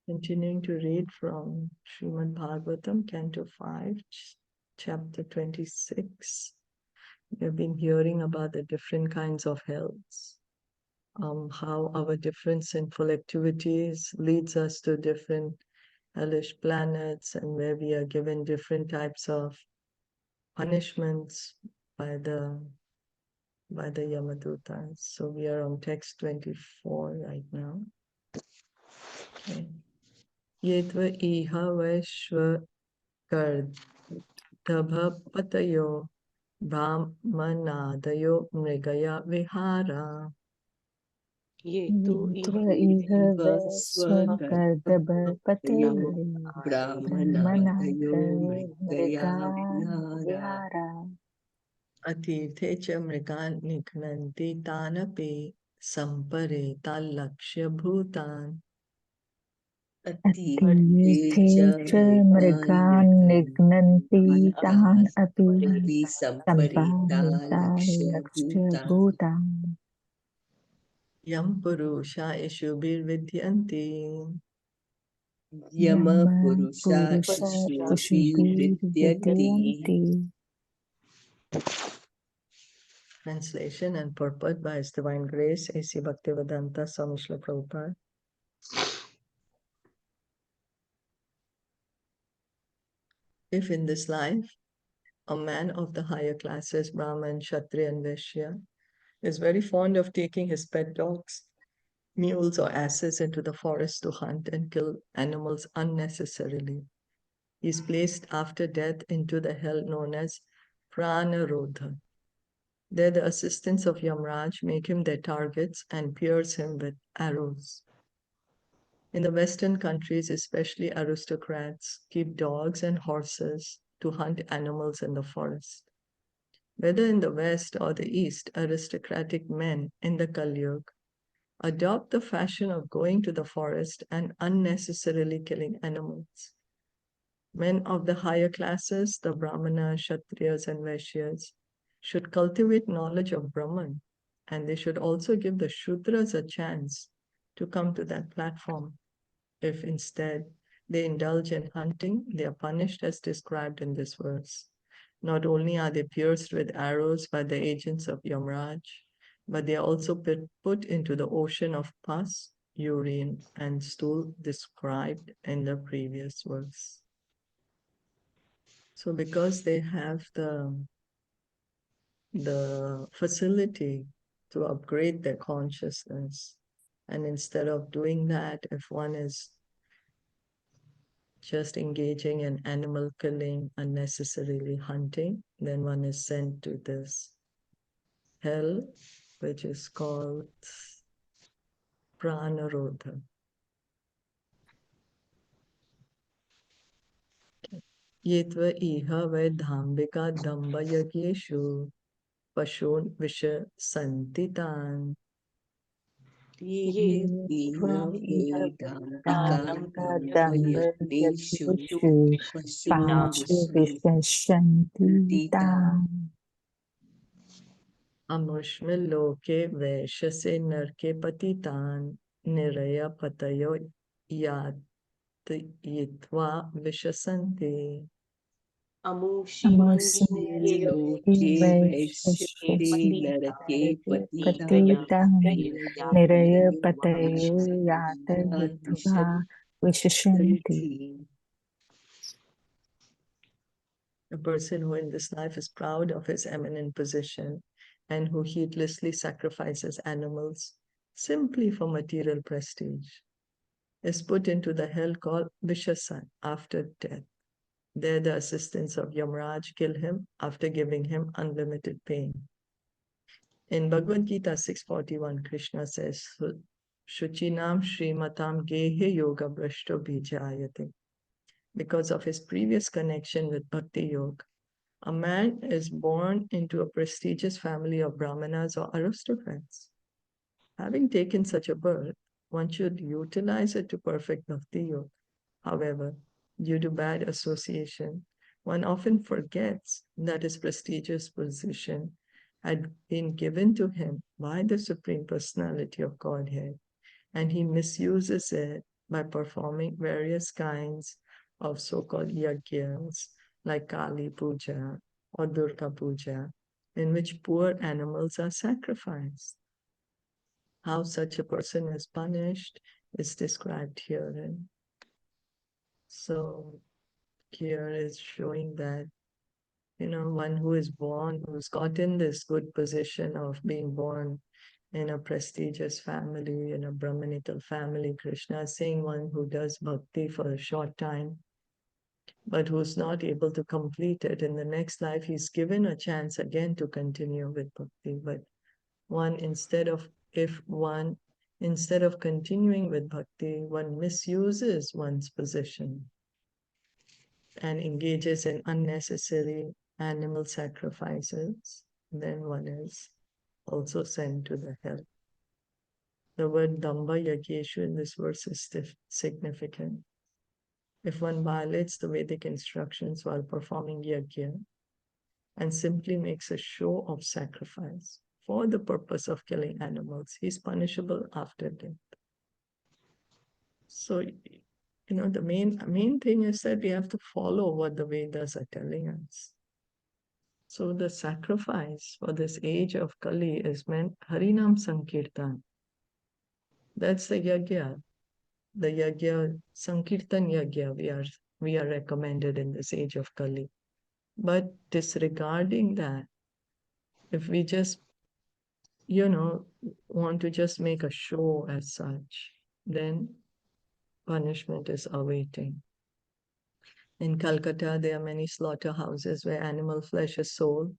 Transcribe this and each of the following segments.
Continuing to read from Srimad Bhagavatam, Canto 5, chapter 26. We have been hearing about the different kinds of hells, how our different sinful activities leads us to different hellish planets, and where we are given different types of punishments by the Yamadutas. So we are on text 24 right now. Okay. Yetva iha vaishva kardabhapatayo brahmanadayo mrigaya vihara. ये तो इह स्वकर्दभपतये ब्राह्मणादयो मृगाविहारा अतीर्थे च मृगान् निघ्नन्ति तानपि संपरे ताल्लक्ष्य भूतान्. तीर्थे च मृगान् निघ्नन्ति तान् अपि सम्पादितालक्ष्य भूतान् यं पुरुषा इषुभिर्विद्यन्ते यमपुरुषाशुभिर्विद्यन्ते. Translation and purport by His Divine Grace A.C. Bhaktivedanta Swami Srila Prabhupada. If in this life a man of the higher classes, Brahman, Kshatriya and Vaishya, is very fond of taking his pet dogs, mules or asses into the forest to hunt and kill animals unnecessarily, he is placed after death into the hell known as Pranarodha. There the assistants of Yamraj make him their targets and pierce him with arrows. In the Western countries, especially aristocrats keep dogs and horses to hunt animals in the forest. Whether in the West or the East, aristocratic men in the Kali Yuga adopt the fashion of going to the forest and unnecessarily killing animals. Men of the higher classes, the Brahmanas, Kshatriyas and Vaishyas, should cultivate knowledge of Brahman, and they should also give the Shudras a chance to come to that platform. If instead they indulge in hunting, they are punished as described in this verse. Not only are they pierced with arrows by the agents of Yamraj, but they are also put into the ocean of pus, urine, and stool described in the previous verse. So because they have the facility to upgrade their consciousness, and instead of doing that, if one is just engaging in animal killing, unnecessarily hunting, then one is sent to this hell, which is called Pranarodha. Yetva iha vedhambika damba yagyeshu pashun visha santitan. ये Amushmiloke vaishase narke patitan niraya patayo yatva vishasanti. patitam niraya patayo yata yitva vishashanti. A person who in this life is proud of his eminent position and who heedlessly sacrifices animals simply for material prestige is put into the hell called Vishasan after death. There the assistants of Yamraj kill him after giving him unlimited pain. In Bhagavad Gita 6.41, Krishna says, Shuchinam Srimatam Gehe Yoga Brashto Bijayate. Because of his previous connection with Bhakti Yoga, a man is born into a prestigious family of Brahmanas or aristocrats. Having taken such a birth, one should utilize it to perfect Bhakti Yoga. However, due to bad association, one often forgets that his prestigious position had been given to him by the Supreme Personality of Godhead, and he misuses it by performing various kinds of so-called yajnas like Kali Puja or Durga Puja, in which poor animals are sacrificed. How such a person is punished is described herein. So here is showing that, one who is born, who's gotten this good position of being born in a prestigious family, in a Brahmanical family, Krishna is saying one who does bhakti for a short time, but who's not able to complete it. In the next life, he's given a chance again to continue with bhakti. But instead of continuing with bhakti, one misuses one's position and engages in unnecessary animal sacrifices, then one is also sent to the hell. The word Damba Yagyeshu in this verse is significant. If one violates the Vedic instructions while performing yajna and simply makes a show of sacrifice for the purpose of killing animals, he's punishable after death. So, the main thing is that we have to follow what the Vedas are telling us. So the sacrifice for this age of Kali is meant Harinam Sankirtan. That's the yajna. The yajna, Sankirtan yajna, we are recommended in this age of Kali. But disregarding that, if we just, want to just make a show as such, then punishment is awaiting. In Calcutta, there are many slaughterhouses where animal flesh is sold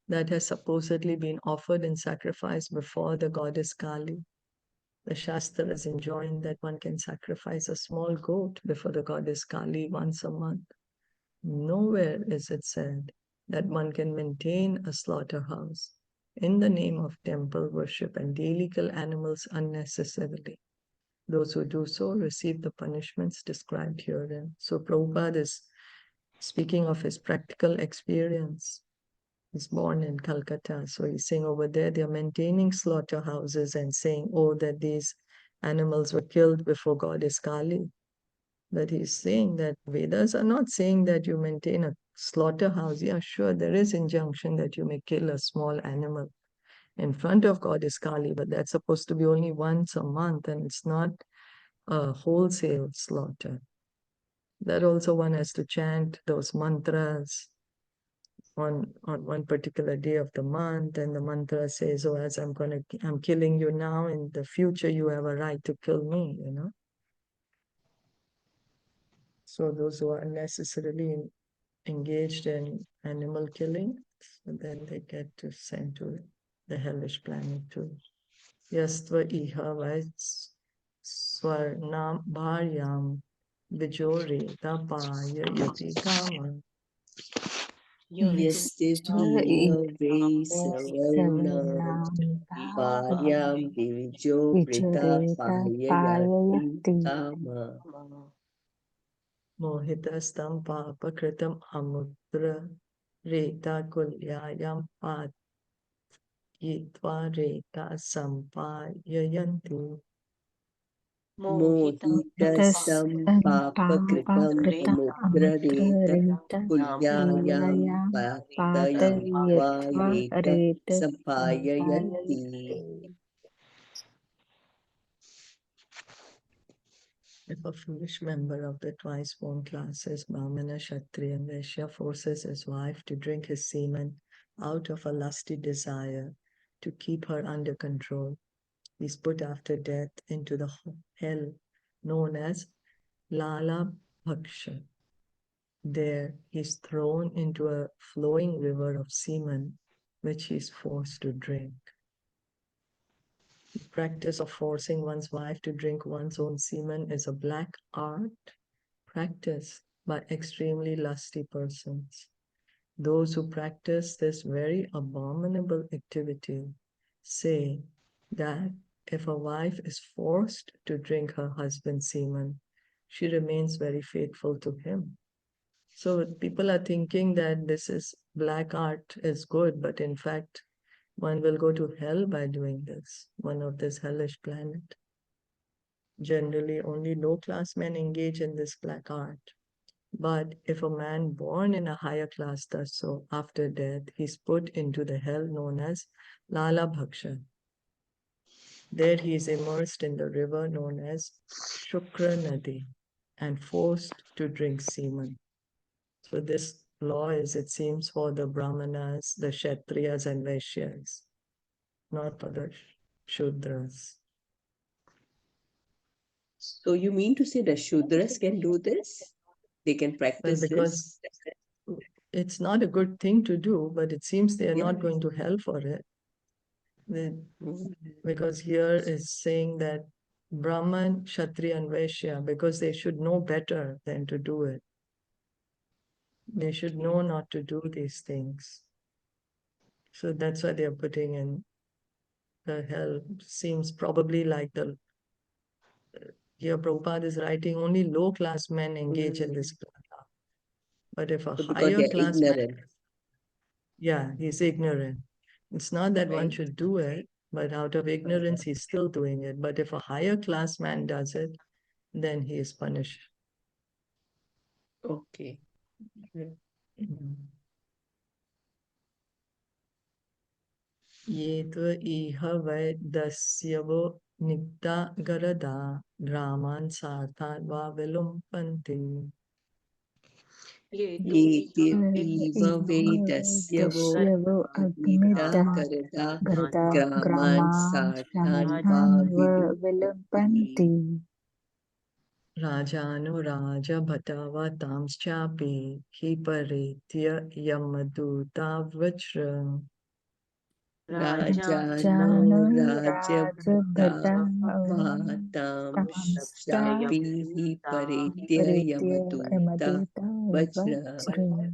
that has supposedly been offered in sacrifice before the goddess Kali. The Shastras enjoin that one can sacrifice a small goat before the goddess Kali once a month. Nowhere is it said that one can maintain a slaughterhouse in the name of temple worship and daily kill animals unnecessarily. Those who do so receive the punishments described herein. So Prabhupada is speaking of his practical experience. He's born in Calcutta. So he's saying over there, they're maintaining slaughterhouses and saying, that these animals were killed before goddess Kali. But he's saying that Vedas are not saying that you maintain a slaughterhouse. Yeah, sure, there is injunction that you may kill a small animal in front of goddess Kali, but that's supposed to be only once a month and it's not a wholesale slaughter. That also one has to chant those mantras on one particular day of the month, and the mantra says, as I'm killing you now, in the future you have a right to kill me, So those who are unnecessarily engaged in animal killing, so then they get to send to the hellish planet too. Yastva iha vais swarnam bharyam vijore tapaya yati kama. Yastivya Savarnam Savarnam Bharyam Bharyam Vijareta Payayati Mohitastam papakritam amudra reta kulyayam patitva reta sampayayanti. Mohitastam Tastam Papakritam Papakritam Amutra Amudrareta Rita Pulyayam Pulyayam Patayitva Patayatva Yeta Rita Sampayayanti. Sampayayati. If a foolish member of the twice-born classes, Brahmana, Kshatriya, and Vaishya, forces his wife to drink his semen out of a lusty desire to keep her under control, he is put after death into the hell known as Lala Bhaksha. There he is thrown into a flowing river of semen, which he is forced to drink. The practice of forcing one's wife to drink one's own semen is a black art practiced by extremely lusty persons. Those who practice this very abominable activity say that if a wife is forced to drink her husband's semen, she remains very faithful to him. So people are thinking that this is black art is good, but in fact, one will go to hell by doing this, one of this hellish planet. Generally, only low-class men engage in this black art. But if a man born in a higher class does so, after death, he's put into the hell known as Lala Bhaksha. There he is immersed in the river known as Shukra Nadi and forced to drink semen. So this law is, it seems, for the Brahmanas, the Kshatriyas and Vaishyas, not for the Shudras. So you mean to say the Shudras can do this? They can Well, practice because this? it's not a good thing to do, but it seems they are Yeah. not going to hell for it. Because here is saying that Brahman, Kshatriya, and Vaishya, because they should know better than to do it. They should know not to do these things. So that's why they are putting in the hell. Seems probably like the here Prabhupada is writing only low class men engage in this pratha. But if a So because higher they're class man, ignorant, yeah, he's ignorant. It's not that one right? should do it, but out of ignorance, he's still doing it. But if a higher class man does it, then he is punished. Okay. ये त्व इह वै दस्यवो निग्धा गरदा ग्रामान् सार्थान् वा विलुम्पन्ति Yetyeva Vedasya Dasyavo Nida Admita Garada Garda Graman Graman Sartan Sharthan Vavilupanti. Vilampanti राजानो राजभटावा तांश्चापि हि परेत्य यमदूता वज्र Rajano Jano Rajabhata Rajabhata Vatam Tamsta Shapihi Paretya Paritya Yamaduta Amaduta Vajra. Vajra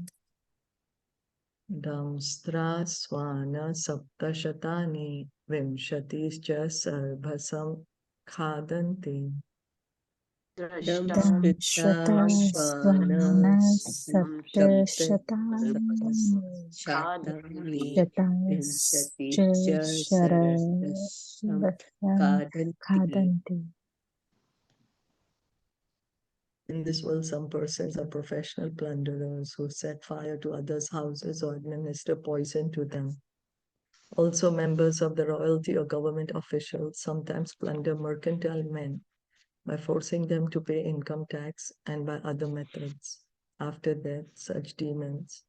दंस्त्रा स्वान सप्तशतानि विंशतिश्च सर्भसं खादन्ति Damstrita Shata Svana Svana Sapta Shabda Shatani Shatani Shatas Vimshati Sarasam Shara Kadanti. Khadanti. In this world, some persons are professional plunderers who set fire to others' houses or administer poison to them. Also, members of the royalty or government officials sometimes plunder mercantile men by forcing them to pay income tax and by other methods. After that, such demons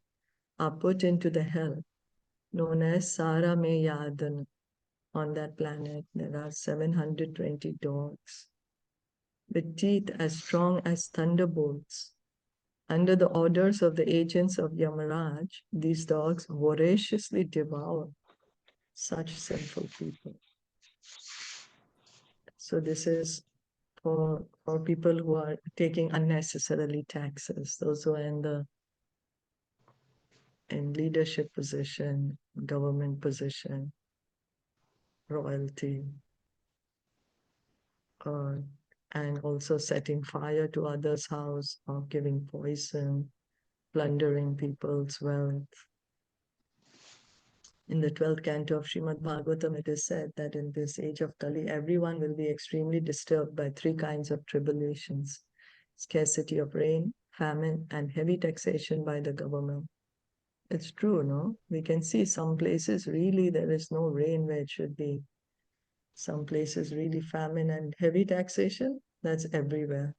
are put into the hell known as Sarameyadan. On that planet, there are 720 dogs with teeth as strong as thunderbolts. Under the orders of the agents of Yamaraj, these dogs voraciously devour such sinful people. So this is for people who are taking unnecessarily taxes, those who are in leadership position, government position, royalty, and also setting fire to others' house or giving poison, plundering people's wealth. In the 12th canto of Srimad Bhagavatam, it is said that in this age of Kali, everyone will be extremely disturbed by three kinds of tribulations: scarcity of rain, famine, and heavy taxation by the government. It's true, no? We can see some places really there is no rain where it should be. Some places really famine and heavy taxation, that's everywhere.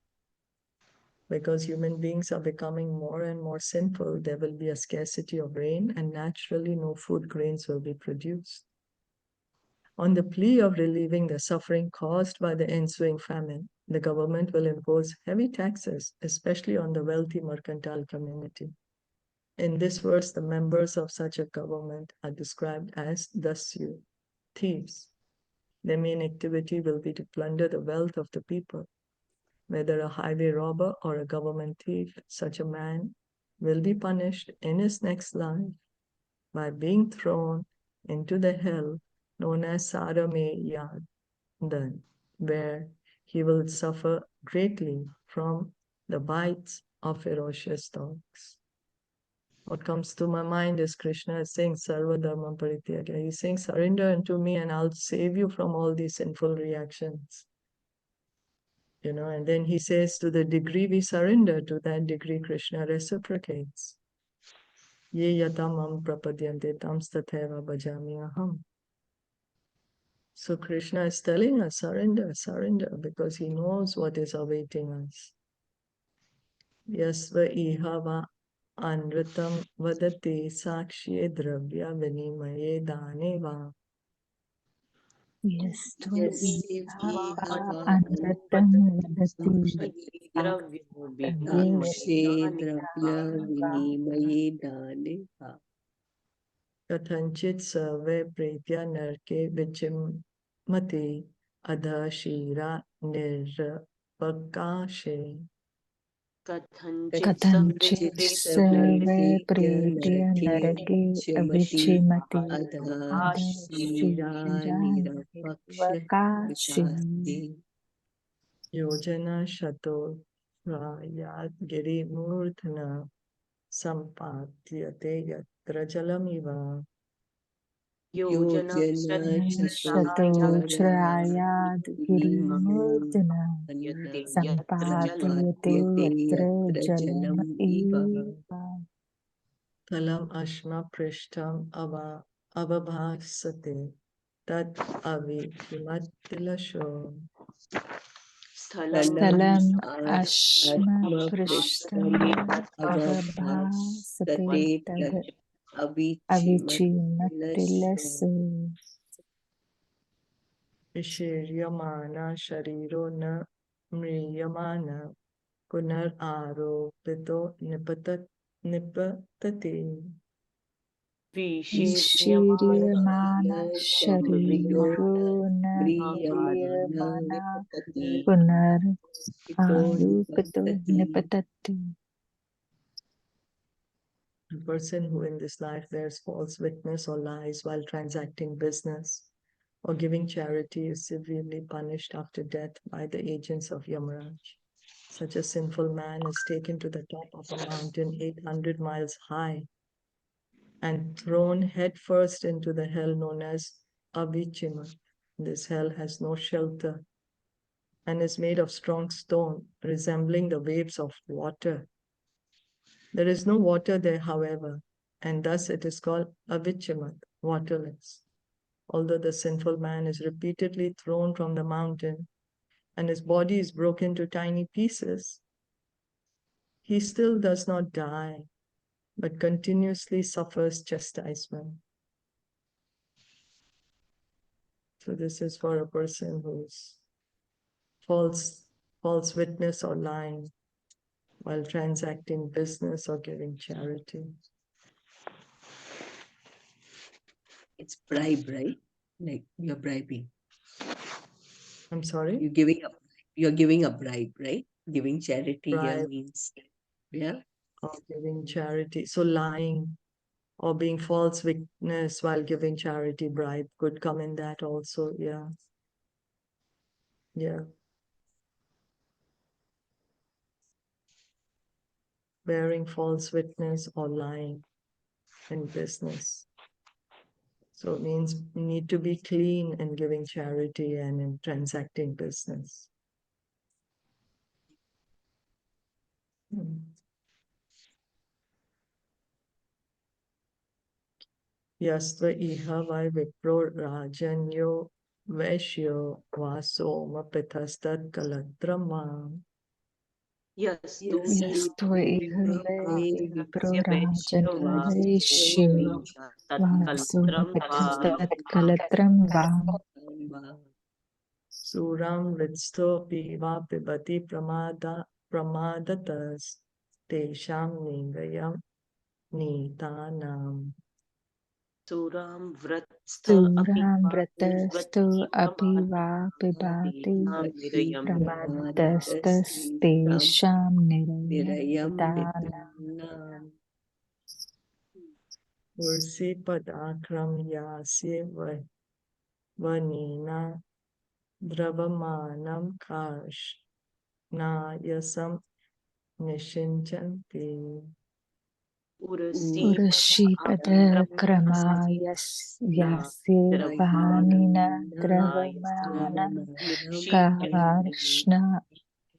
Because human beings are becoming more and more sinful, there will be a scarcity of rain and naturally no food grains will be produced. On the plea of relieving the suffering caused by the ensuing famine, the government will impose heavy taxes, especially on the wealthy mercantile community. In this verse, the members of such a government are described as dasyu, thieves. Their main activity will be to plunder the wealth of the people. Whether a highway robber or a government thief, such a man will be punished in his next life by being thrown into the hell known as Sarameyadan, where he will suffer greatly from the bites of ferocious dogs. What comes to my mind is Krishna is saying Sarva Dharma Parityaga. He's saying, surrender unto me and I'll save you from all these sinful reactions. And then he says, to the degree we surrender, to that degree Krishna reciprocates. Ye yatamam prapadyante tamstateva bhajami aham. So Krishna is telling us, surrender, surrender, because he knows what is awaiting us. Yasva ihava anritam vadati sakshye dravya vinimaye daneva. Yastva Yasyevi iha hava anratam vadati ye Akshe dravya vinimaye dane ha. Kathanchit sarve pretya narke vichimati adha shira nirvakashe. kathанчит sarve pretya narake Chimati avichimati adha shira adashira nirapaksha nirvakashi Yojana shato prayat giri murthana sampatyate yatra jalamiva. Yojana Shatochrayad girimurdana sampatiyate sampatyate yatra yatra jalam jalam iva. eva. Talam ashma prishtam avabhasate tat avichimattilasho. Talam Stalam ashma ashma prishtam prishtam avabhasate avabhastate tad tat avichimatilasho. avichimatilasu. Vishiryamana shariro na mriyamana punar aropito nipatati. Vishiryamana shariro na Vriyamana mriyamana nipatati punar ito arupito nipatati. nipatati. A person who in this life bears false witness or lies while transacting business or giving charity is severely punished after death by the agents of Yamaraj. Such a sinful man is taken to the top of a mountain 800 miles high and thrown headfirst into the hell known as Avichima. This hell has no shelter and is made of strong stone, resembling the waves of water. There is no water there, however, and thus it is called Avichimat, waterless. Although the sinful man is repeatedly thrown from the mountain and his body is broken to tiny pieces, he still does not die, but continuously suffers chastisement. So this is for a person who's false witness or lying while transacting business or giving charity. It's bribe, right? Like you're bribing. I'm sorry? You're giving a bribe, right? Giving charity here Bribe means, yeah. or giving charity. So lying or being false witness while giving charity, bribe could come in that also. Yeah. Yeah. Bearing false witness or lying in business. So it means you need to be clean in giving charity and in transacting business. Yasva iha vai vipro rajanyo vaishyo vasoma pithastad kalatrama. Yastvo ihave viprorajanareshu vasumapithastat kalatram vam. Suram vitsto piva pibati pramadatas tesham ningayam nitanam. Suram vratastu apiva pibati pramadastastesham nirayam. Ursi padakram yasye vanina dravamanam kash nayasam nishinchanti. Urashipada kramayas yasir vanina dravamana karshna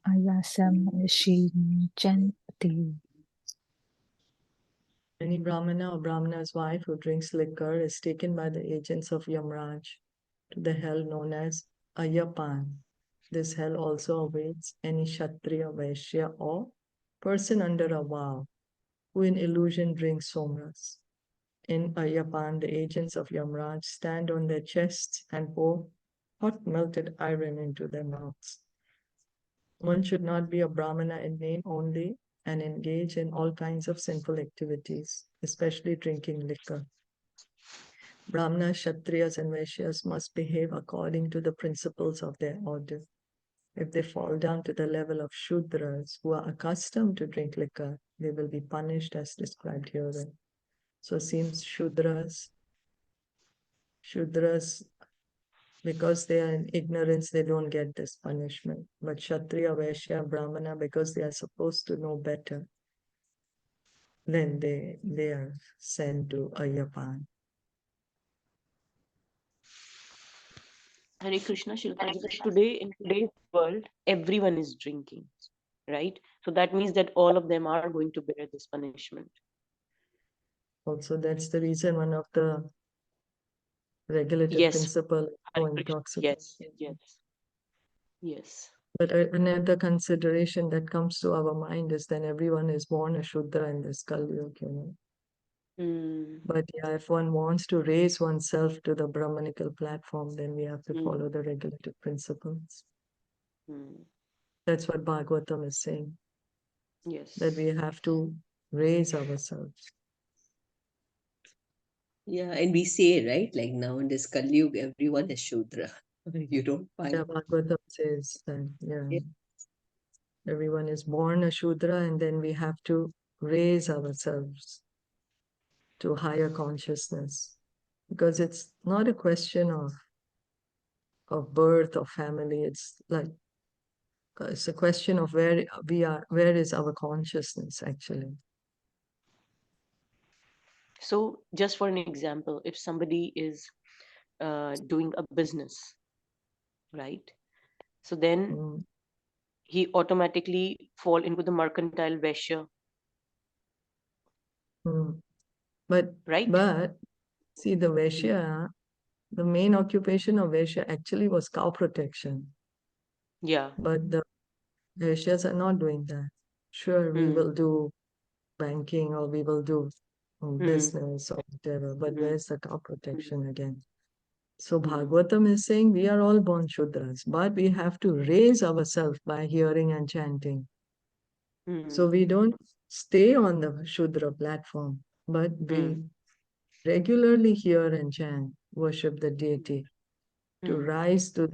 ayasam shinchante. Any Brahmana or Brahmana's wife who drinks liquor is taken by the agents of Yamraj to the hell known as Ayapan. This hell also awaits any Kshatriya, Vaishya, or person under a vow who in illusion drinks somras. In Ayapan, the agents of Yamraj stand on their chests and pour hot melted iron into their mouths. One should not be a Brahmana in name only and engage in all kinds of sinful activities, especially drinking liquor. Brahmanas, Kshatriyas, and Vaishyas must behave according to the principles of their order. If they fall down to the level of Shudras, who are accustomed to drink liquor, they will be punished as described herein. So it seems Shudras, because they are in ignorance, they don't get this punishment. But Kshatriya, Vaishya, Brahmana, because they are supposed to know better, then they are sent to Ayapan. Hare Krishna, Shilpaji. Today, in today's world, everyone is drinking, right? So that means that all of them are going to bear this punishment. Also, that's the reason one of the regulative Yes. principle Hare on Krishna. intoxication. Yes. But another consideration that comes to our mind is then everyone is born a Shudra in this Kali Yuga. But yeah, if one wants to raise oneself to the Brahmanical platform, then we have to follow the regulative principles. That's what Bhagavatam is saying. Yes. That we have to raise ourselves. Yeah, and we say, right, like now in this Kali Yuga, everyone is Shudra. You don't find. Yeah, Bhagavatam says that, Yeah. everyone is born a Shudra, and then we have to raise ourselves to higher consciousness. Because it's not a question of birth or family. It's like it's a question of where we are, where is our consciousness actually. So, just for an example, if somebody is doing a business, right? So then he automatically fall into the mercantile Vaishya. But right? But see, the Vaishya, the main occupation of Vaishya actually was cow protection. Yeah. But the Vaishyas are not doing that. Sure, we will do banking or we will do business or whatever, but where's the cow protection again? So Bhagavatam is saying we are all born Shudras, but we have to raise ourselves by hearing and chanting. So we don't stay on the Shudra platform, but we regularly hear and chant, worship the deity to rise to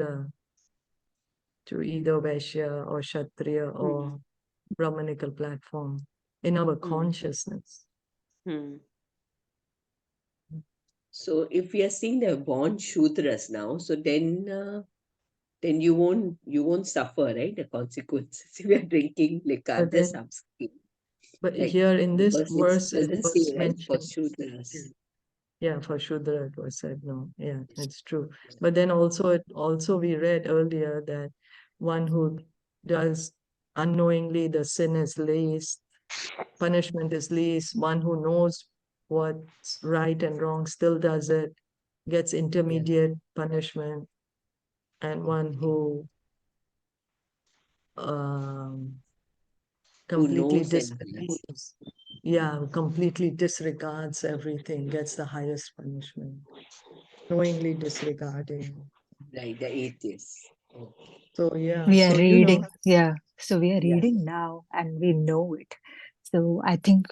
either Vaishya or Kshatriya or Brahmanical platform in our consciousness. So if we are seeing they're born Shudras now, so then you won't suffer, right? The consequences if you are drinking liquor. I'm But then- just asking. But Like, here in this because verse, it it doesn't was say, right, for mentioned. Shudras. Yeah, for Shudra it was said, no. Yeah, it's true. But then also we read earlier that one who does unknowingly the sin is least, punishment is least. One who knows what's right and wrong still does it, gets intermediate punishment. And one who completely knows and disregards, completely disregards everything, gets the highest punishment. Knowingly disregarding. Right, the atheists. Okay. So yeah, We are so reading. Yeah. So we are Yeah. reading now and we know it. So I think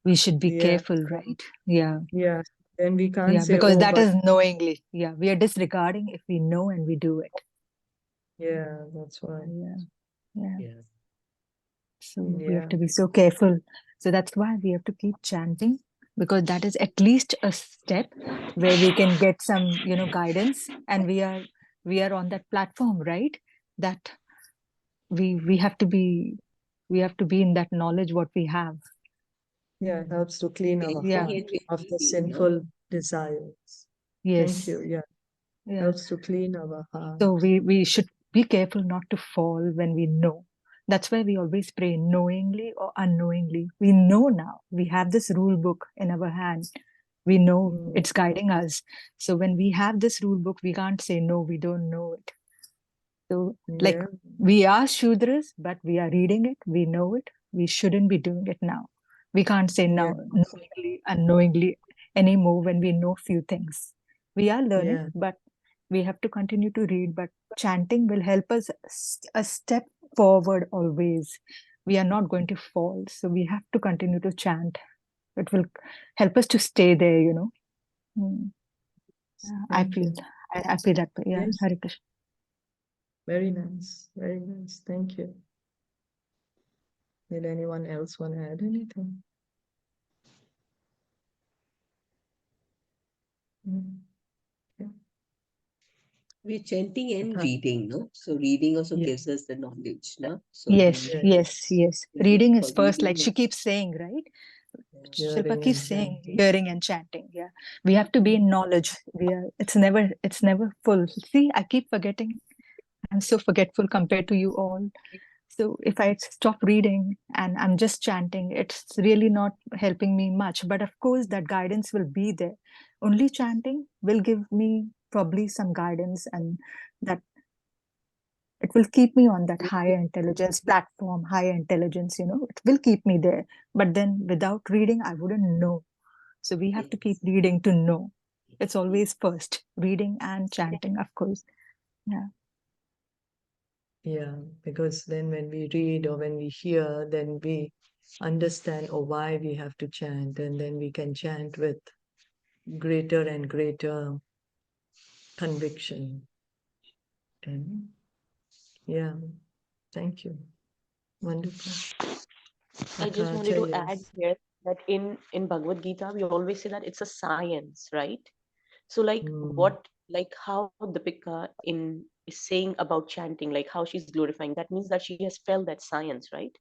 we should be careful, right? Yeah. Yeah. Then we can't Yeah. say, Because oh, that but is knowingly. Yeah. We are disregarding if we know and we do it. yeah, that's why. Yeah. Yeah. Yeah. So we Yeah. have to be so careful. So that's why we have to keep chanting, because that is at least a step where we can get some, guidance, and we are on that platform, right? That we have to be in that knowledge what we have. Yeah, it helps to clean our Yeah. heart of the No? sinful desires. Yes. Thank you. Yeah. Yeah. Helps to clean our heart. So we should be careful not to fall when we know, That's why we always pray, knowingly or unknowingly. We know now. We have this rule book in our hand. We know it's guiding us. So when we have this rule book, we can't say, no, we don't know it. So like we are Shudras, but we are reading it. We know it. We shouldn't be doing it now. We can't say now, knowingly, unknowingly anymore when we know few things. We are learning, but we have to continue to read. But chanting will help us a step forward always. We are not going to fall. So we have to continue to chant. It will help us to stay there, you know. I feel that way. Yeah, Hare Krishna. Very nice. Very nice. Thank you. Did anyone else want to add anything? We're chanting and reading, no? So reading also gives us the knowledge, no? So Yes. Reading is first, like she reading keeps saying, right? Shilpa Hearing keeps and saying, chanting. hearing and chanting. Yeah, we have to be in knowledge. It's never full. See, I keep forgetting. I'm so forgetful compared to you all. So if I stop reading and I'm just chanting, it's really not helping me much. But of course, that guidance will be there. Only chanting will give me probably some guidance, and that it will keep me on that higher intelligence platform, higher intelligence, it will keep me there. But then without reading, I wouldn't know. So we have to keep reading to know. It's always first, reading and chanting, of course. Yeah, because then when we read or when we hear, then we understand why we have to chant, and then we can chant with greater and greater conviction. And yeah, thank you. Wonderful. I just wanted to add here that in Bhagavad Gita, we always say that it's a science, right? So like how Deepika is saying about chanting, like how she's glorifying, that means that she has felt that science, right?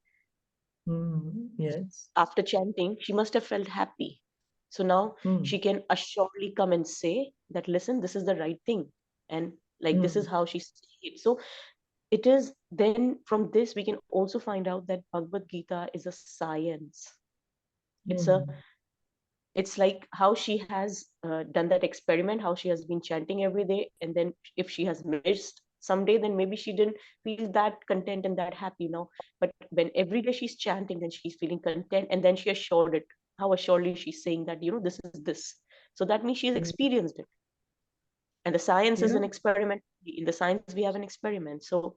Yes. After chanting, she must have felt happy. So now she can assuredly come and say that, listen, this is the right thing. And like, this is how she's saying it. So it is then from this, we can also find out that Bhagavad Gita is a science. It's like how she has done that experiment, how she has been chanting every day, and then if she has missed someday, then maybe she didn't feel that content and that happy now. But when every day she's chanting, then she's feeling content, and then she assured it. How assuredly she's saying that, this is this. So that means she's experienced it. And the science is an experiment. In the science, we have an experiment. So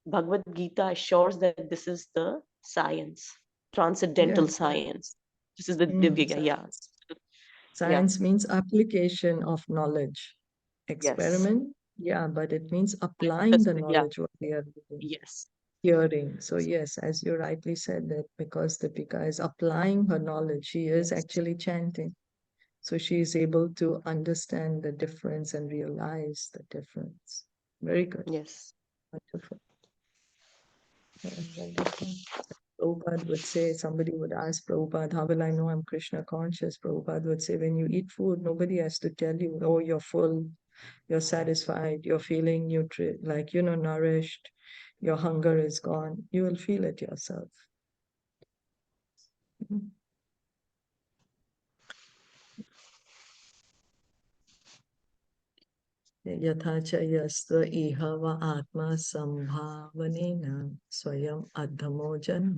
Bhagavad Gita assures that this is the science, transcendental science. This is the Divya, yeah. Science means application of knowledge. Yes. Experiment, but it means applying the knowledge what we are hearing. So yes, as you rightly said, that because Deepika is applying her knowledge, she is actually chanting. So she is able to understand the difference and realize the difference. Very good. Yes. Wonderful. Wonderful. Prabhupada would say, somebody would ask Prabhupada, how will I know I'm Krishna conscious? Prabhupada would say, when you eat food, nobody has to tell you, oh, you're full, you're satisfied, you're feeling nourished, your hunger is gone. You will feel it yourself. यथा च यस्त्व इह व आत्मा संभावनेन स्वयं अधमो जन्म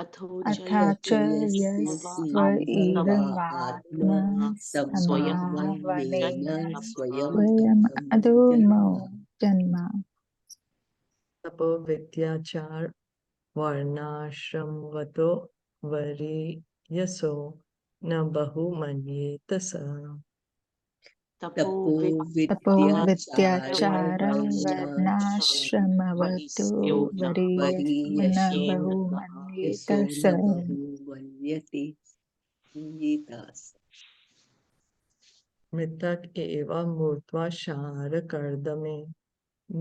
अथाच यस्त्व इहवात्मा संभावनेन स्वयम् अधमो जन्म तपो विद्याचार वर्णाश्रमवतो वरीयसो न बहुमन्येत स तपो विद्याचारं वर्णाश्रमवतो वरीयसो न बहुमन्येत स मृतक एव मूर्त्वा शारकर्दमे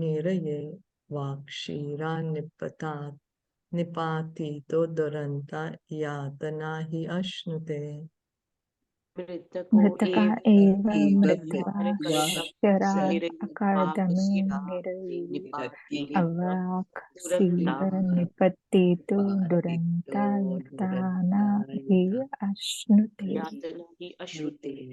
निरये वाक्षीरा निपातितो दुरन्ता यातना हि अश्नुते Mritaka eva mritva mritva shara akardame nirati avak siva nipatitu durantayatana hi ashnute.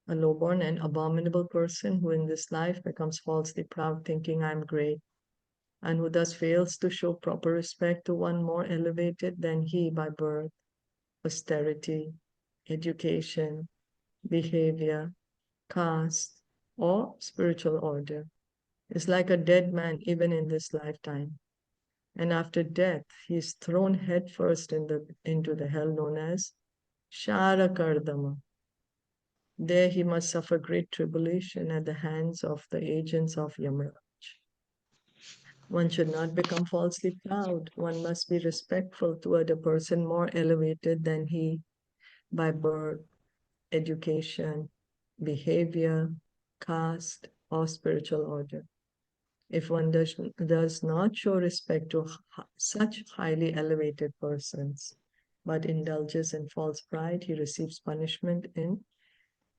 A low-born and abominable person who in this life becomes falsely proud, thinking I'm great, and who thus fails to show proper respect to one more elevated than he by birth, austerity, education, behavior, caste, or spiritual order, is like a dead man even in this lifetime. And after death, he is thrown headfirst into the hell known as Sharakardama. There he must suffer great tribulation at the hands of the agents of Yamaraj. One should not become falsely proud. One must be respectful toward a person more elevated than he by birth, education, behavior, caste, or spiritual order. If one does not show respect to such highly elevated persons, but indulges in false pride, he receives punishment in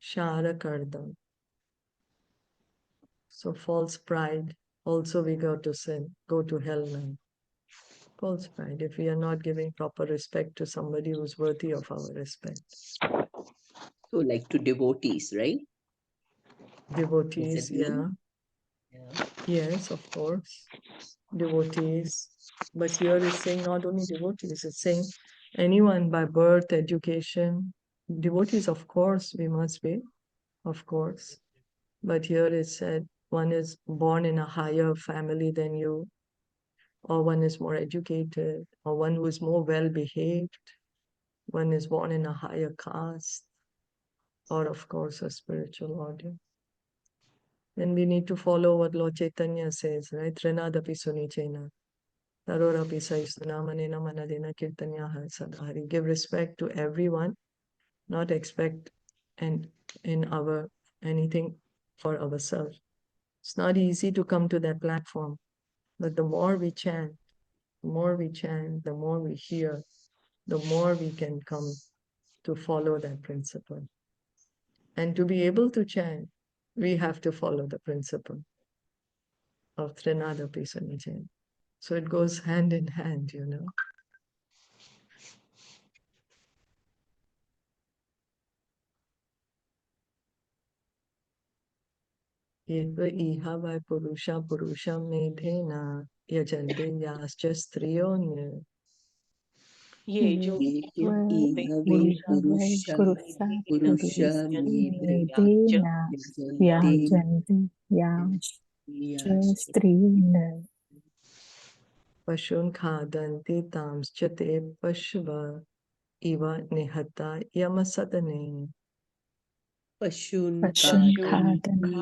Sharakardam. So false pride, also we go to sin, go to hell now. False pride, if we are not giving proper respect to somebody who's worthy of our respect. So like to devotees, right? Devotees, yeah. Yes, of course. Devotees. But here it's saying not only devotees, it's saying anyone by birth, education. Devotees, of course, we must be, of course. But here it said one is born in a higher family than you, or one is more educated, or one who is more well behaved, one is born in a higher caste, or of course a spiritual order. Then we need to follow what Lord Chaitanya says, right? Trinadapi sunichena. Tarorapi saistunamanena manadena kirtanya sadhari. Give respect to everyone, not expect and in our anything for ourselves. It's not easy to come to that platform, but the more we chant, the more we chant, the more we hear, the more we can come to follow that principle. And to be able to chant, we have to follow the principle of Trinadapi Sunichena. So it goes hand in hand, you know. Eva iha vai purusha medhena yajante yascha striyon. ये जो purusha Purusha medena medena yajanti yastrina. Pashun khadanti tamschate pashva iva nihata yamasadane. Pashun Pashunkhadanti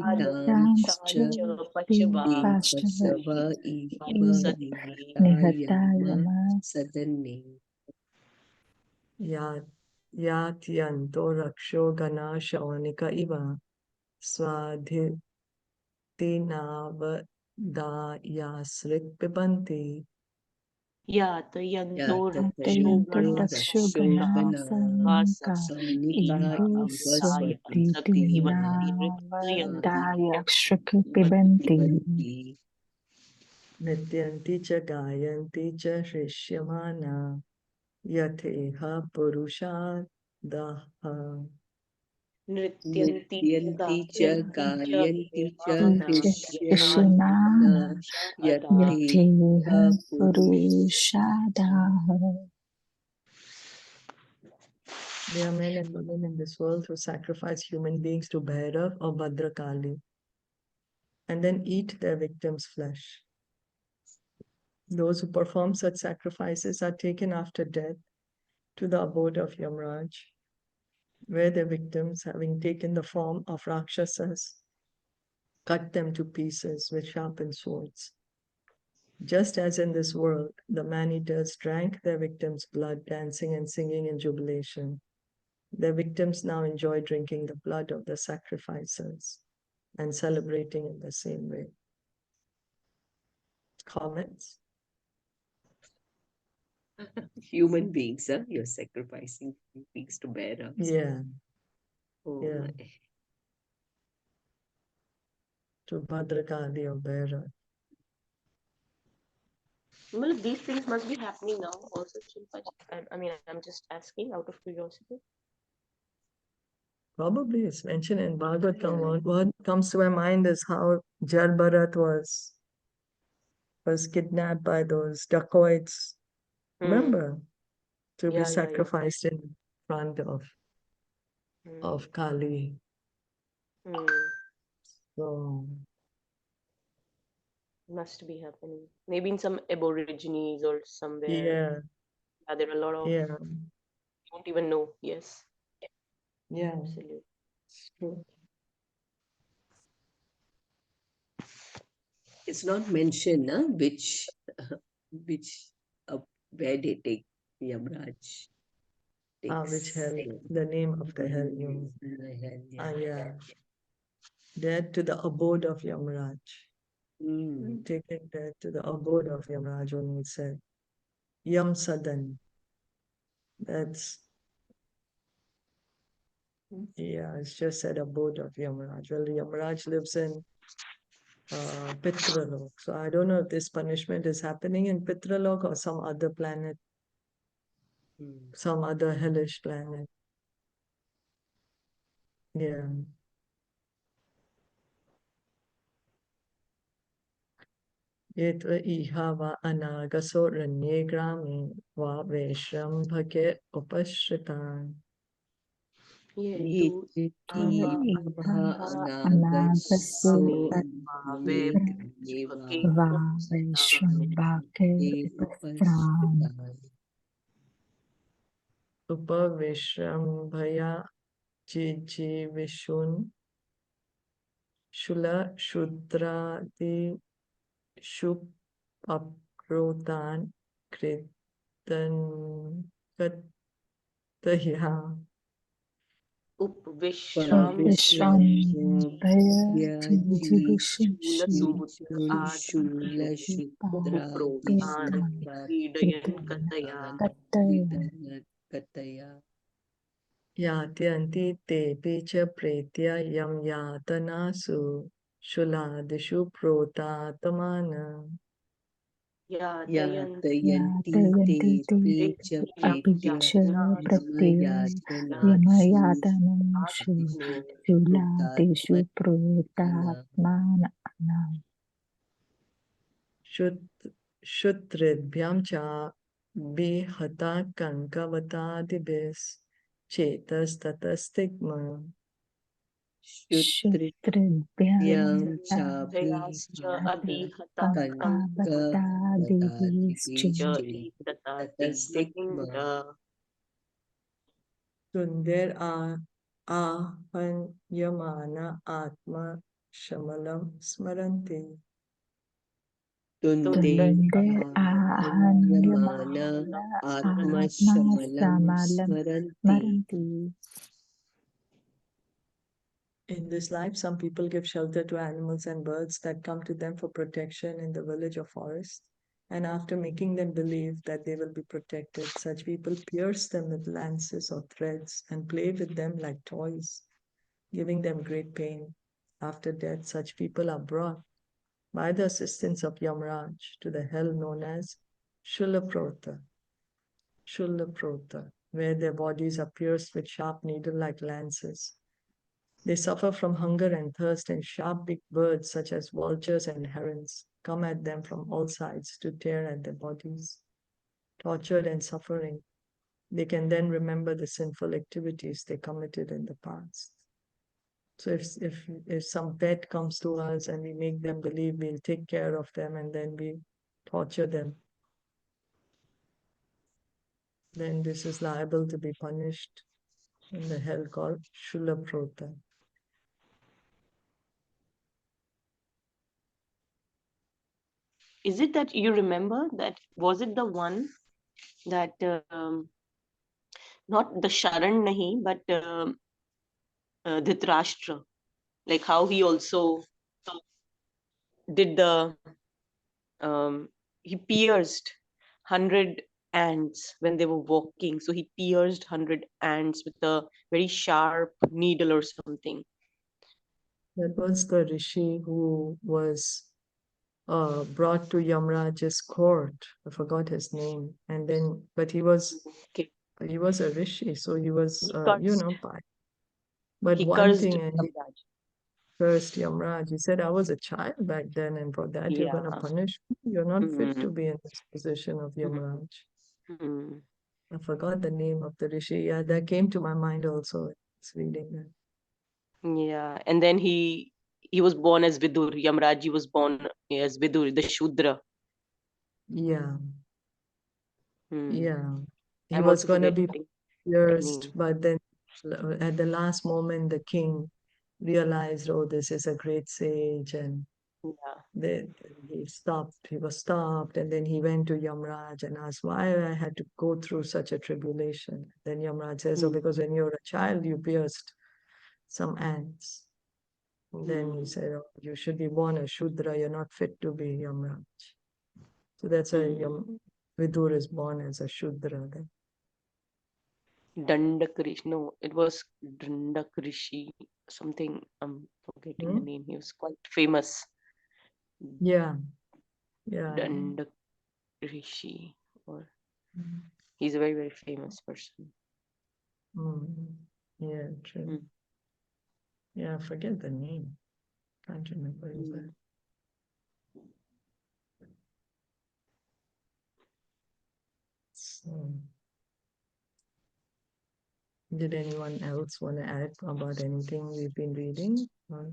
tamscha tamschati pashva pasava iva nihatayama sadane. Yat yanto raksho gana shavanika iva swadhi Tinavadayasrit pibanti. यातयन्तो Atayanto रक्षोगणा Rakshoganasa Samnika Ivo iva Swati नृत्यन्ति Navadaya Shriki Pibanti Nityanti cha gayanti cha hrishyamana yatheha purusha daha. नृत्यन्ति nrityanti cha gayanti cha hrishyamana Ishimana yateha Yateha purusha. Purushadaha. There are men and women in this world who sacrifice human beings to Bhairav or Bhadrakali and then eat their victims' flesh. Those who perform such sacrifices are taken after death to the abode of Yamraj, where their victims, having taken the form of Rakshasas, cut them to pieces with sharpened swords. Just as in this world, the man-eaters drank their victims' blood, dancing and singing in jubilation. Their victims now enjoy drinking the blood of the sacrificers and celebrating in the same way. Comments? Human beings, huh? You're sacrificing beings to bearers. Yeah, Oh yeah. my. To Bhadrakali or Bhairava. Well, these things must be happening now also, Shilpaji. I mean, I'm just asking out of curiosity. Probably it's mentioned in Bhagavatam. Yeah. What comes to my mind is how Jalbharat was kidnapped by those dacoits. Remember? To be Yeah. sacrificed in front of Kali. So Must be happening. Maybe in some aborigines or somewhere. yeah, Yeah, there are a lot of. yeah, You won't even know. Yes, yeah. absolutely. It's true. It's not mentioned, huh? Which, where they take Yamraj. Which Takes hell? The name of the hell. the hell, Ah, yeah. yeah. There to the abode of Yamraj. Mm. Taken there to the abode of Yamraj, when it said Yam Sadan. That's yeah, it's just said abode of Yamraj. Well, Yamraj lives in Pitralok. So I don't know if this punishment is happening in Pitralok or some other planet, some other hellish planet. Yeah. Yetva iha va anagaso ranye grame va veshram bhake upashritan. Yetu Eva Anagaso anagaso Ave Neva Bhake va Upasthane. Vaishambhake upastram Upavishram bhaya jiji vishun shula shudradi shupapkrotan kritan kataya. Upvishram Vishambhaya Jivishun Shula Sumudra Shula Adi Shudradi Upukrotan Kridayan Kataya. Kataya. Yatyanti te picha pretya yam yatanasu shuladishu protatamana. Yatayanti Yatayanti te picha pretya Apicha Pratya yamayatana Yamayatanam Atmano Shuladeshu Protatmana Shutridbhyam cha bihata kankavata chetas tatastigma. Shutridvyam Shutridhyam chapi Dayascha Adihata Kankavata Kankavata Itatati tatastigma. Mahinda. Tunder ahanyamana atma shamalam smaranti. Tunde Tunde ahanyamana ahanyamana atma atma shamalam samalam smaranti. maranti. In this life, some people give shelter to animals and birds that come to them for protection in the village or forest. And after making them believe that they will be protected, such people pierce them with lances or threads and play with them like toys, giving them great pain. After death, such people are brought by the assistance of Yamraj to the hell known as Shulaprota, where their bodies are pierced with sharp needle-like lances. They suffer from hunger and thirst, and sharp big birds such as vultures and herons come at them from all sides to tear at their bodies. Tortured and suffering, they can then remember the sinful activities they committed in the past. So if some pet comes to us and we make them believe we'll take care of them and then we torture them, then this is liable to be punished in the hell called Shulaprota. Is it that you remember that? Was it the one that not the Sharan nahi, but Dhritarashtra, like how he also did the he pierced 100 ants when they were walking. So he pierced 100 ants with a very sharp needle or something. That was the rishi who was brought to Yamraj's court. I forgot his name. And then, but he was Okay. a rishi, so he was, He cursed, but he one cursed thing, and he Yamraj. cursed Yamraj. He said, I was a child back then, and for that you're going to Yeah. punish me. You're not fit Mm, to be in this position of Yamraj. mm. I forgot the name of the rishi. Yeah, that came to my mind also. I was reading that. Yeah, and then he was born as Vidur. Yamraji was born as Vidur, the Shudra. Yeah, Hmm. yeah. He I'm was also going to be forgetting the pierced, name. but then at the last moment, the king realized, oh, this is a great sage, and Yeah. then he was stopped, and then he went to Yamraj and asked why I had to go through such a tribulation. Then Yamraj says, oh, because when you're a child, you pierced some ants. And then he said, oh, you should be born a Shudra, you're not fit to be Yamraj. So that's why Vidur is born as a Shudra then. Dandakrishi. No, it was Dandakrishi. Something, I'm forgetting the name. He was quite famous. Yeah, yeah. Dandakrishi. Or he's a very, very famous person. Yeah, true. Mm. Yeah, I forget the name. Can't remember either. So, did anyone else want to add about anything we've been reading or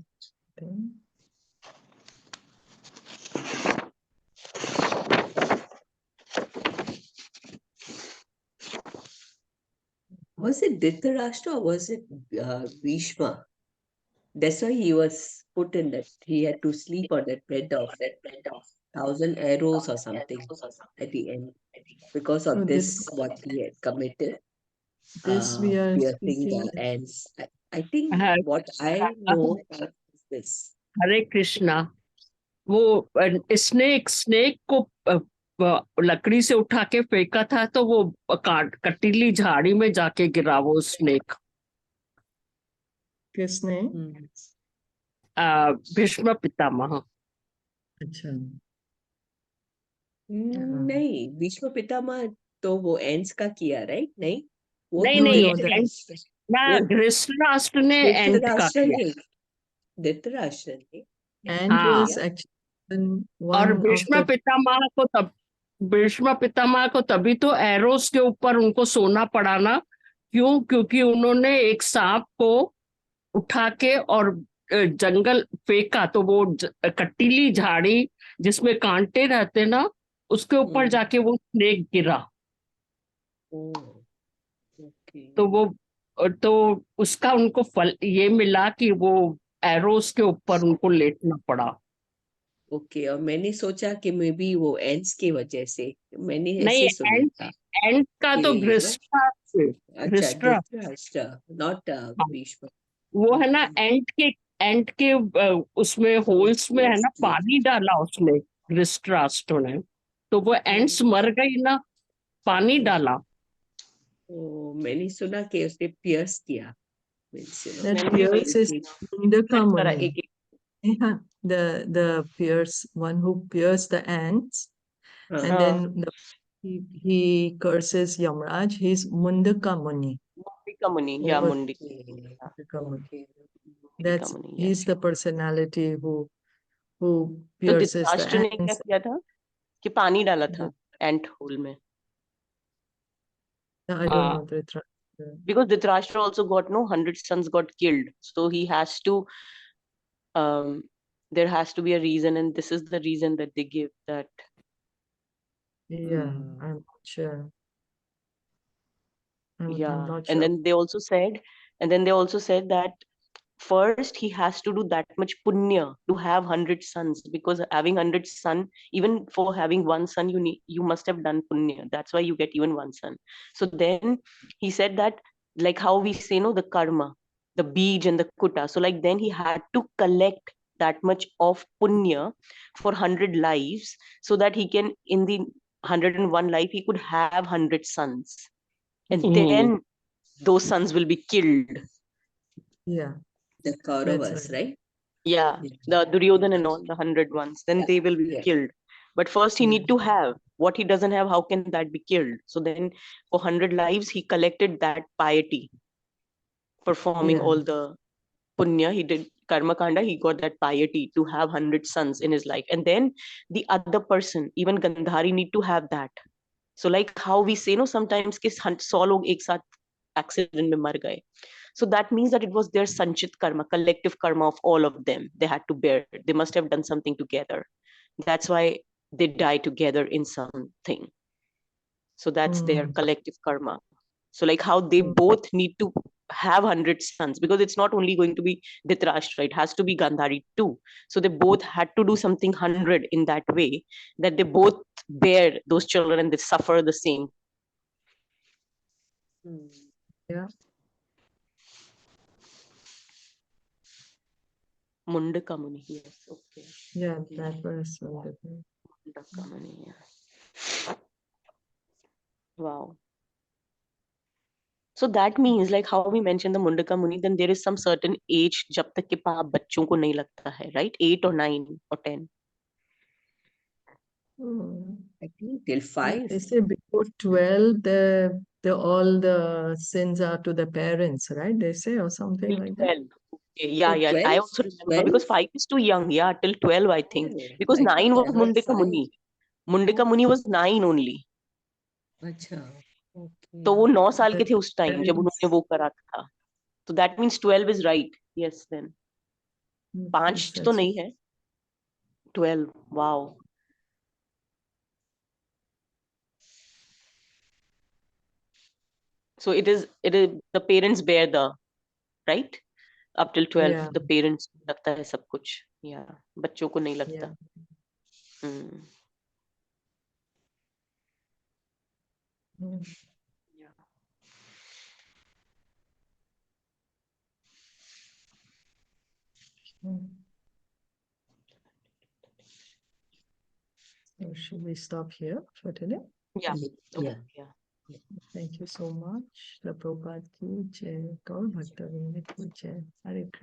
anything? Was it Dhritarashtra or was it Bhishma? That's why he was put in that, he had to sleep on that bed of 1,000 arrows or something at the end because No, of this, what he had committed, this we are piercing speaking. the ants. I think हाँ, what I know is this. हरे कृष्णा वो snake को लकड़ी से उठा के फेंका था तो वो कटीली झाड़ी में जाके गिरा वो स्नेक किसने? भीष्म पितामह। अच्छा। नहीं, भीष्म पितामह तो वो एंड्स का किया, राइट? नहीं, वो नहीं तो नहीं धृतराष्ट्र, ना धृतराष्ट्र ने एंट का धृतराष्ट्र किया। ने, धृतराष्ट्र ने And हाँ was actually और one of the Bhishma Pitamah को तभी तो एरोस के ऊपर उनको सोना पड़ा ना। क्यों? क्योंकि उन्होंने एक सांप को उठा के और जंगल फेंका तो वो कटीली झाड़ी जिसमें कांटे रहते ना उसके ऊपर जाके वो स्नेक गिरा। तो उसका उनको फल ये मिला कि वो एरोस के ऊपर उनको लेटना पड़ा। ओके, और मैंने सोचा कि मे बी वो एंड्स की वजह से, मैंने नहीं ऐसे सुना था एंड का तो कि अच्छा, धृतराष्ट्र नॉट भीष्म। वो है ना एंट के उसमें होल्स में है ना पानी डाला उसने धृतराष्ट्र ने तो वो एंड्स मर गई ना पानी डाला। मैंने सुना कि उसने पियर्स किया, that Pierce is Mundaka Muni. Yeah, the Pierce, one who pierced the ants, and then he curses Yamraj. He's Mundaka Muni. Mundaka Muni, yeah, Mundaka Muni. That's he's the personality who तो pierces the Dhritarashtra ने क्या ants. किया था कि पानी डाला था एंट whole में। I don't know Dhritarashtra. Because Dhritarashtra also got 100 sons got killed, so he has to there has to be a reason, and this is the reason that they give that. Yeah, I'm not sure. I'm not sure. And then they also said that first he has to do that much punya to have 100 sons, because having 100 son, even for having one son, you must have done punya. That's why you get even one son. So then he said that, like how we say, no, the karma, the bij and the kuta. So like then he had to collect that much of punya for 100 lives, so that he can in the 101 life, he could have 100 sons. And Hmm. then those sons will be killed. Yeah, The that's Kauravas, right. right? Yeah, Yeah. the Duryodhan and all, the 100 ones. Then Yeah. they will be Yeah. killed. But first he Yeah. need to have. What he doesn't have, how can that be killed? So then for 100 lives, he collected that piety, performing Yeah. all the punya. He did karma kanda. He got that piety to have 100 sons in his life. And then the other person, even Gandhari, need to have that. So like how we say, sometimes कि 100 लोग एक साथ accident में मर गए. So that means that it was their sanchit karma, collective karma of all of them. They had to bear it. They must have done something together. That's why they die together in something. So that's their collective karma. So like how they both need to have 100 sons, because it's not only going to be Dhritarashtra, it has to be Gandhari too. So they both had to do something 100 in that way, that they both bear those children and they suffer the same. Yeah. Mundaka Muni, yes, okay. Yeah, that was wonderful. Mundaka Muni, yeah. Wow. So that means, like how we mentioned the Mundaka Muni, then there is some certain age जब तक के पाप बच्चों को नहीं लगता है, right? 8 or 9 or 10. I think till 5. They say before 12, all the sins are to the parents, right? They say, or something Till like that. 12. Okay. Yeah, Oh, yeah. 12? I also remember 12? because 5 is too young. Yeah, till 12, I think. Oh, Because I thought 9 I was heard Mundaka 5. Muni. Mundaka Muni was 9 only. Acha. तो वो Okay. 9 साल के थे The उस time जब उन्होंने parents, वो करा था. So that means 12 is right. Yes, then. 5 तो that's नहीं है. 12. Wow. So it is the parents bear the, right? Up till 12, yeah, the parents को लगता है सब कुछ. Yeah. बच्चों को नहीं yeah. लगता. Hmm. Mm, Yeah. mm. So should we stop here for today? Yeah. Yeah. Okay. Yeah. Thank you so much. The Prabhupada ki jai, Gaur Bhakta Vrinda ki jai. Hare Krishna.